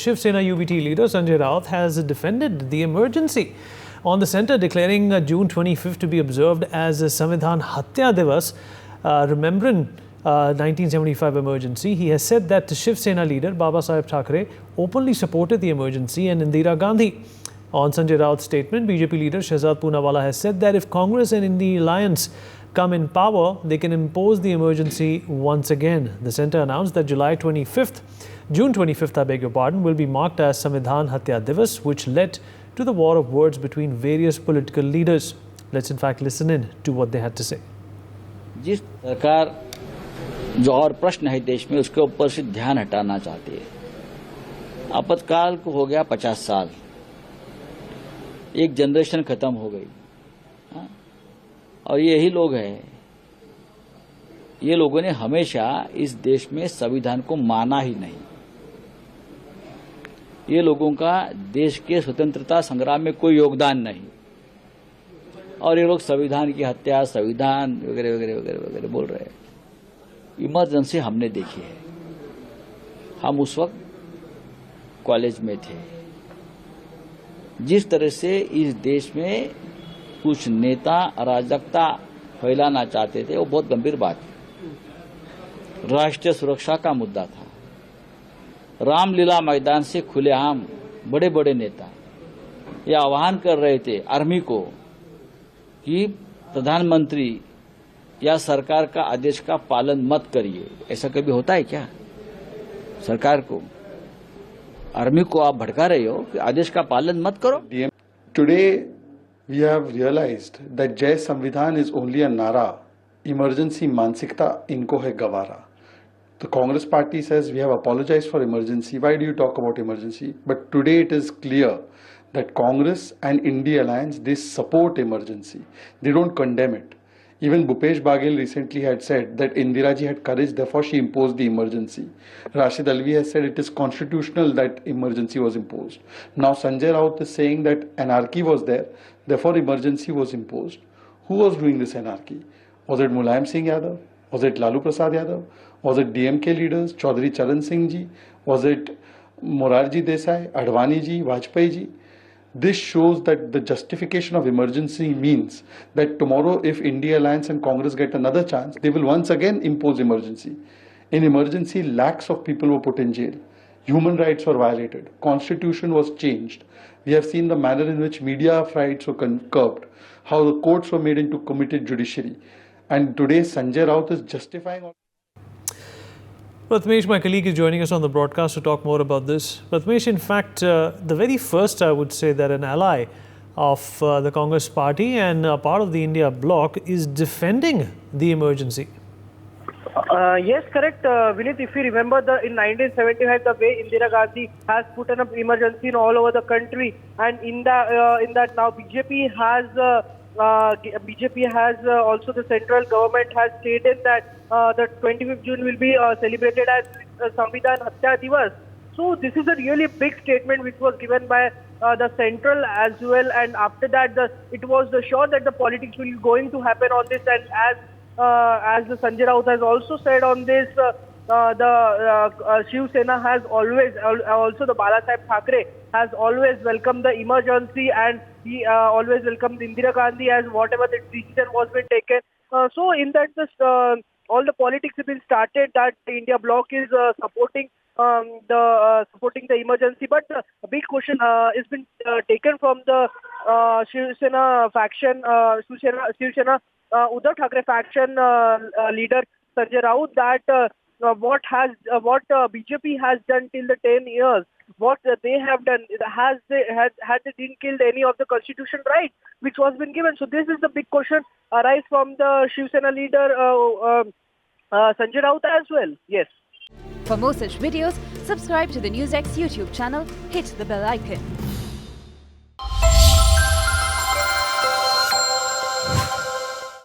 Shiv Sena UBT leader Sanjay Raut has defended the emergency. On the centre declaring June 25th to be observed as Samvidhan Hatya Divas, remembering 1975 emergency, he has said that the Shiv Sena leader Baba Saheb Thackeray openly supported the emergency and Indira Gandhi. On Sanjay Raut's statement, BJP leader Shehzad Poonawala has said that if Congress and India Alliance come in power, they can impose the emergency once again. The centre announced that June 25th, I beg your pardon, will be marked as Samvidhan Hatya Divas, which led to the war of words between various political leaders. Let's in fact listen in to what they had to say. जिस सरकार जो और प्रश्न है देश में उसके ऊपर से ध्यान हटाना चाहती है। आपातकाल को हो गया 50 साल, एक जनरेशन खत्म हो गई, और यही लोग हैं, ये लोगों ने हमेशा इस देश में संविधान को माना ही नहीं। ये लोगों का देश के स्वतंत्रता संग्राम में कोई योगदान नहीं, और ये लोग संविधान की हत्या, संविधान वगैरह वगैरह वगैरह वगैरह बोल रहे हैं। इमरजेंसी हमने देखी है, हम उस वक्त कॉलेज में थे। जिस तरह से इस देश में कुछ नेता अराजकता फैलाना चाहते थे, वो बहुत गंभीर बात है। राष्ट्रीय सुरक्षा का मुद्दा था। रामलीला मैदान से खुलेआम बड़े बड़े नेता यह आह्वान कर रहे थे आर्मी को कि प्रधानमंत्री या सरकार का आदेश का पालन मत करिए। ऐसा कभी होता है क्या? सरकार को, आर्मी को आप भड़का रहे हो कि आदेश का पालन मत करो। Today we have realized that Jai Samvidhan is only a nara. Emergency mansikta inko hai gawara. The Congress party says we have apologized for emergency. Why do you talk about emergency? But today it is clear that Congress and India Alliance, they support emergency. They don't condemn it. Even Bhupesh Baghel recently had said that Indira ji had courage, therefore she imposed the emergency. Rashid Alvi has said it is constitutional that emergency was imposed. Now Sanjay Raut is saying that anarchy was there, therefore emergency was imposed. Who was doing this anarchy? Was it Mulayam Singh Yadav? Was it Lalu Prasad Yadav? Was it DMK leaders, Chaudhary Charan Singh ji? Was it Morarji Desai, Advani ji, Vajpayee ji? This shows that the justification of emergency means that tomorrow if India Alliance and Congress get another chance, they will once again impose emergency. In emergency, lakhs of people were put in jail. Human rights were violated. Constitution was changed. We have seen the manner in which media rights were curbed, how the courts were made into committed judiciary. And today Sanjay Raut is justifying all. Prathamesh, my colleague, is joining us on the broadcast to talk more about this. Prathamesh, in fact, the very first, I would say, that an ally of the Congress party and part of the India bloc is defending the emergency. Yes, correct. Vinit, if you remember in 1975, the way Indira Gandhi has put an emergency in all over the country, and in that now BJP has also the central government has stated that the 25th June will be celebrated as Samvidhan Hatya Divas. So this is a really big statement which was given by the central as well, and after that it was sure that the politics will going to happen on this, and as the Sanjay Raut has also said on this, the Shiv Sena has always, also the Bala Saheb Thackeray has always welcomed the emergency, and he always welcomed Indira Gandhi as whatever the decision was been taken. So in that all the politics have been started that the India bloc is supporting the emergency, but a big question has been taken from the Shiv Sena faction, Shiv Sena Uddhav Thackeray faction leader Sanjay Raut, that what BJP has done till the 10 years, what they have done, had they didn't kill any of the constitution right which was been given. So this is the big question arise from the Shiv Sena leader Sanjay Raut as well. Yes. For more such videos, subscribe to the NewsX YouTube channel, hit the bell icon.